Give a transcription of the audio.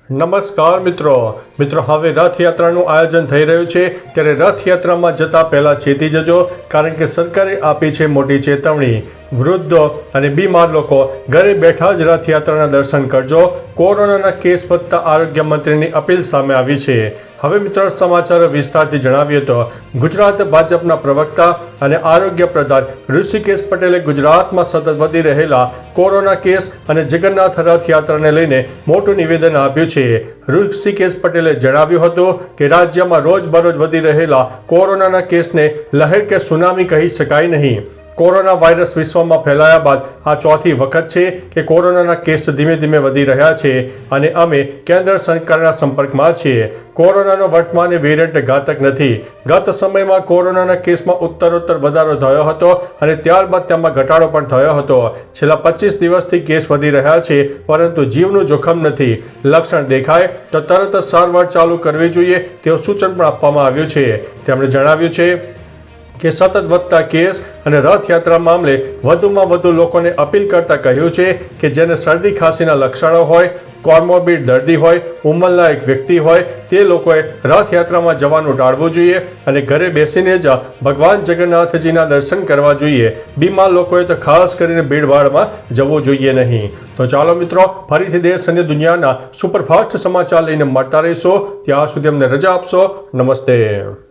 નમસ્કાર મિત્રો હવે રથયાત્રાનું આયોજન થઈ રહ્યું છે ત્યારે રથયાત્રામાં જતા પહેલા ચેતી જજો, કારણ કે સરકારે આપી છે મોટી ચેતવણી। વૃદ્ધો અને બીમાર લોકો ઘરે બેઠા જ રથયાત્રાના દર્શન કરજો। કોરોનાના કેસ વધતા આરોગ્ય મંત્રીની અપીલ સામે આવી છે। હવે મિત્રો સમાચારો વિસ્તારથી જણાવીએ તો ગુજરાત ભાજપના પ્રવક્તા અને આરોગ્ય પ્રધાન ઋષિકેશ પટેલે ગુજરાતમાં સતત વધી રહેલા કોરોના કેસ અને જગન્નાથ રથયાત્રાને લઈને મોટું નિવેદન આપ્યું છે। ઋષિકેશ પટેલે જણાવ્યું હતું કે રાજ્યમાં રોજબરોજ વધી રહેલા કોરોનાના કેસને લહેર કે સુનામી કહી શકાય નહીં। કોરોના વાયરસ વિશ્વમાં ફેલાયા બાદ આ ચોથી વખત છે કે કોરોનાના કેસ ધીમે ધીમે વધી રહ્યા છે અને અમે કેન્દ્ર સરકારના સંપર્કમાં છીએ। કોરોનાનો વર્તમાન વેરિયન્ટ ઘાતક નથી। ગત સમયમાં કોરોનાના કેસમાં ઉત્તરોત્તર વધારો થયો હતો અને ત્યારબાદ તેમાં ઘટાડો પણ થયો હતો। છેલ્લા 25 દિવસથી કેસ વધી રહ્યા છે, પરંતુ જીવનું જોખમ નથી। લક્ષણ દેખાય તો તરત જ સારવાર ચાલુ કરવી જોઈએ તેવું સૂચન પણ આપવામાં આવ્યું છે। તેમણે જણાવ્યું છે કે સતત વધતા કેસ અને રથયાત્રા મામલે વધુમાં વધુ લોકોને અપીલ કરતા કહ્યું છે કે જેને શરદી ખાંસીના લક્ષણો હોય, કોર્મોબિડ દર્દી હોય, ઉંમરલાયક વ્યક્તિ હોય તે લોકોએ રથયાત્રામાં જવાનું ટાળવું જોઈએ અને ઘરે બેસીને જ ભગવાન જગન્નાથજીના દર્શન કરવા જોઈએ। બીમાર લોકોએ તો ખાસ કરીને ભીડભાડમાં જવું જોઈએ નહીં। તો ચાલો મિત્રો, ફરીથી દેશ અને દુનિયાના સુપરફાસ્ટ સમાચાર લઈને મળતા રહીશો। ત્યાં સુધી અમને રજા આપશો। નમસ્તે।